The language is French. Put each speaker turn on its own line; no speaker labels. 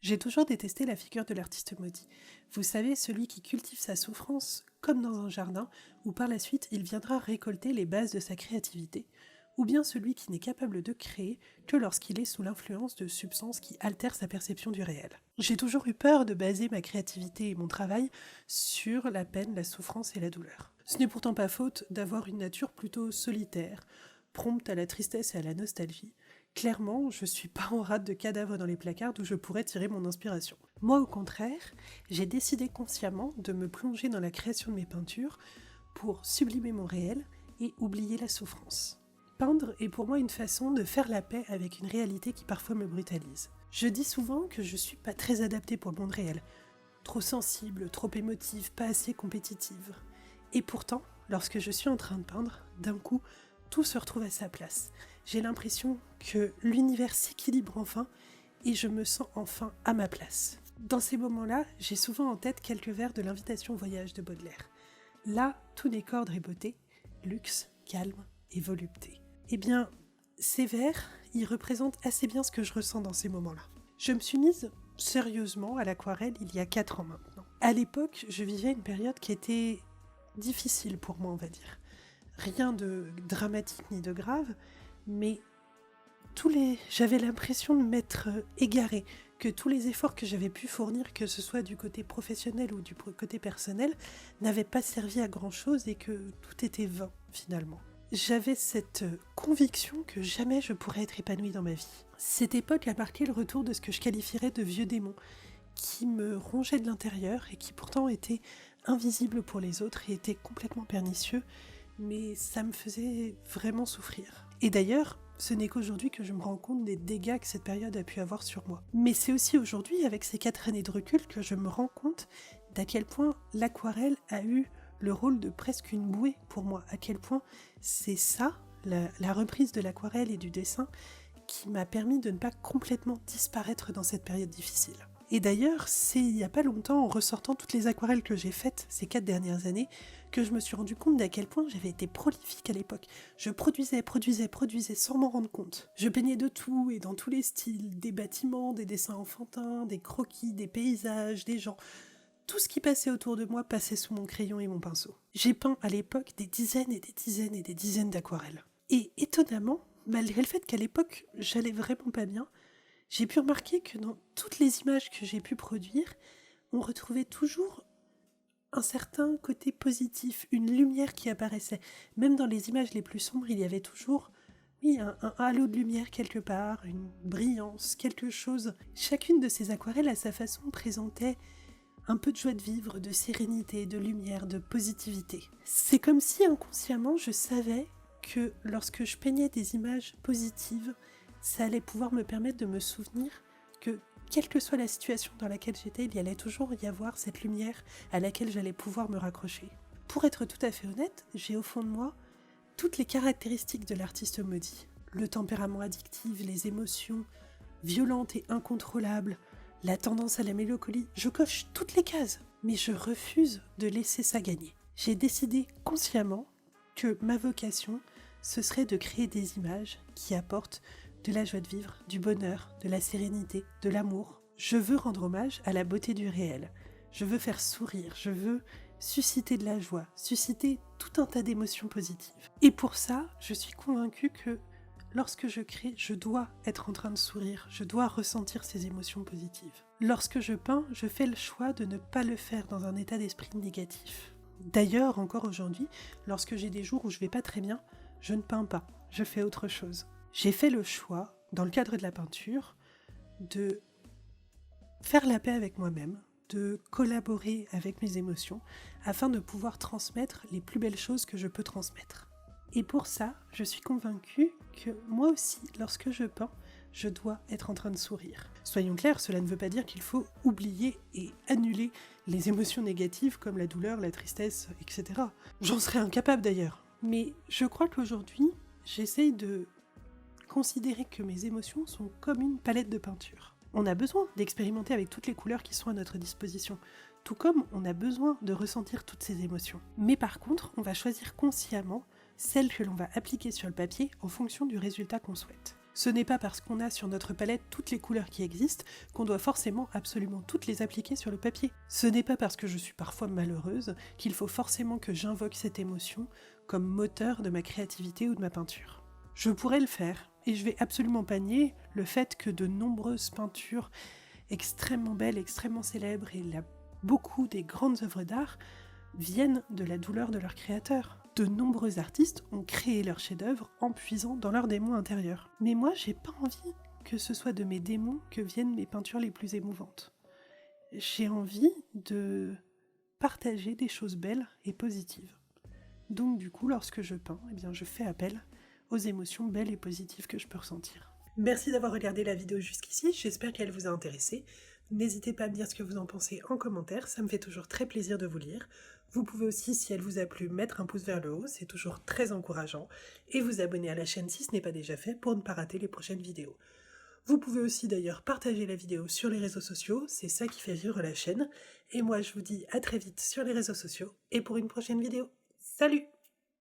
J'ai toujours détesté la figure de l'artiste maudit. Vous savez, celui qui cultive sa souffrance comme dans un jardin, où par la suite il viendra récolter les bases de sa créativité, ou bien celui qui n'est capable de créer que lorsqu'il est sous l'influence de substances qui altèrent sa perception du réel. J'ai toujours eu peur de baser ma créativité et mon travail sur la peine, la souffrance et la douleur. Ce n'est pourtant pas faute d'avoir une nature plutôt solitaire, prompte à la tristesse et à la nostalgie. Clairement, je suis pas en rate de cadavres dans les placards d'où je pourrais tirer mon inspiration. Moi, au contraire, j'ai décidé consciemment de me plonger dans la création de mes peintures pour sublimer mon réel et oublier la souffrance. Peindre est pour moi une façon de faire la paix avec une réalité qui parfois me brutalise. Je dis souvent que je suis pas très adaptée pour le monde réel, trop sensible, trop émotive, pas assez compétitive. Et pourtant, lorsque je suis en train de peindre, d'un coup, tout se retrouve à sa place. J'ai l'impression que l'univers s'équilibre enfin et je me sens enfin à ma place. Dans ces moments-là, j'ai souvent en tête quelques vers de l'Invitation au voyage de Baudelaire. Là, tout n'est qu'ordre et beauté, luxe, calme et volupté. Eh bien, ces vers, ils représentent assez bien ce que je ressens dans ces moments-là. Je me suis mise sérieusement à l'aquarelle il y a 4 ans maintenant. À l'époque, je vivais une période qui était difficile pour moi, on va dire. Rien de dramatique ni de grave, mais j'avais l'impression de m'être égarée, que tous les efforts que j'avais pu fournir, que ce soit du côté professionnel ou du côté personnel, n'avaient pas servi à grand-chose et que tout était vain, finalement. J'avais cette conviction que jamais je pourrais être épanouie dans ma vie. Cette époque a marqué le retour de ce que je qualifierais de vieux démons, qui me rongeaient de l'intérieur et qui pourtant étaient invisibles pour les autres et étaient complètement pernicieux, mais ça me faisait vraiment souffrir. Et d'ailleurs, ce n'est qu'aujourd'hui que je me rends compte des dégâts que cette période a pu avoir sur moi. Mais c'est aussi aujourd'hui, avec ces 4 années de recul, que je me rends compte d'à quel point l'aquarelle a eu le rôle de presque une bouée pour moi, à quel point c'est ça, la reprise de l'aquarelle et du dessin, qui m'a permis de ne pas complètement disparaître dans cette période difficile. Et d'ailleurs, c'est il n'y a pas longtemps, en ressortant toutes les aquarelles que j'ai faites ces 4 dernières années, que je me suis rendu compte d'à quel point j'avais été prolifique à l'époque. Je produisais sans m'en rendre compte. Je peignais de tout et dans tous les styles, des bâtiments, des dessins enfantins, des croquis, des paysages, des gens. Tout ce qui passait autour de moi passait sous mon crayon et mon pinceau. J'ai peint à l'époque des dizaines et des dizaines et des dizaines d'aquarelles. Et étonnamment, malgré le fait qu'à l'époque, j'allais vraiment pas bien, j'ai pu remarquer que dans toutes les images que j'ai pu produire, on retrouvait toujours un certain côté positif, une lumière qui apparaissait. Même dans les images les plus sombres, il y avait toujours, oui, un halo de lumière quelque part, une brillance, quelque chose. Chacune de ces aquarelles, à sa façon, présentait un peu de joie de vivre, de sérénité, de lumière, de positivité. C'est comme si inconsciemment, je savais que lorsque je peignais des images positives, ça allait pouvoir me permettre de me souvenir que, quelle que soit la situation dans laquelle j'étais, il y allait toujours y avoir cette lumière à laquelle j'allais pouvoir me raccrocher. Pour être tout à fait honnête, j'ai au fond de moi toutes les caractéristiques de l'artiste maudit. Le tempérament addictif, les émotions violentes et incontrôlables, la tendance à la mélancolie, je coche toutes les cases, mais je refuse de laisser ça gagner. J'ai décidé consciemment que ma vocation, ce serait de créer des images qui apportent de la joie de vivre, du bonheur, de la sérénité, de l'amour. Je veux rendre hommage à la beauté du réel. Je veux faire sourire, je veux susciter de la joie, susciter tout un tas d'émotions positives. Et pour ça, je suis convaincue que lorsque je crée, je dois être en train de sourire, je dois ressentir ces émotions positives. Lorsque je peins, je fais le choix de ne pas le faire dans un état d'esprit négatif. D'ailleurs, encore aujourd'hui, lorsque j'ai des jours où je vais pas très bien, je ne peins pas, je fais autre chose. J'ai fait le choix, dans le cadre de la peinture, de faire la paix avec moi-même, de collaborer avec mes émotions, afin de pouvoir transmettre les plus belles choses que je peux transmettre. Et pour ça, je suis convaincue que moi aussi, lorsque je peins, je dois être en train de sourire. Soyons clairs, cela ne veut pas dire qu'il faut oublier et annuler les émotions négatives comme la douleur, la tristesse, etc. J'en serais incapable d'ailleurs. Mais je crois qu'aujourd'hui, j'essaye de considérer que mes émotions sont comme une palette de peinture. On a besoin d'expérimenter avec toutes les couleurs qui sont à notre disposition, tout comme on a besoin de ressentir toutes ces émotions. Mais par contre, on va choisir consciemment celles que l'on va appliquer sur le papier en fonction du résultat qu'on souhaite. Ce n'est pas parce qu'on a sur notre palette toutes les couleurs qui existent qu'on doit forcément absolument toutes les appliquer sur le papier. Ce n'est pas parce que je suis parfois malheureuse qu'il faut forcément que j'invoque cette émotion comme moteur de ma créativité ou de ma peinture. Je pourrais le faire, et je vais absolument pas nier le fait que de nombreuses peintures extrêmement belles, extrêmement célèbres, et beaucoup des grandes œuvres d'art viennent de la douleur de leurs créateurs. De nombreux artistes ont créé leurs chefs-d'œuvre en puisant dans leurs démons intérieurs. Mais moi, j'ai pas envie que ce soit de mes démons que viennent mes peintures les plus émouvantes. J'ai envie de partager des choses belles et positives. Donc du coup, lorsque je peins, je fais appel aux émotions belles et positives que je peux ressentir. Merci d'avoir regardé la vidéo jusqu'ici, j'espère qu'elle vous a intéressé. N'hésitez pas à me dire ce que vous en pensez en commentaire, ça me fait toujours très plaisir de vous lire. Vous pouvez aussi, si elle vous a plu, mettre un pouce vers le haut, c'est toujours très encourageant, et vous abonner à la chaîne si ce n'est pas déjà fait pour ne pas rater les prochaines vidéos. Vous pouvez aussi d'ailleurs partager la vidéo sur les réseaux sociaux, c'est ça qui fait vivre la chaîne, et moi je vous dis à très vite sur les réseaux sociaux, et pour une prochaine vidéo. Salut!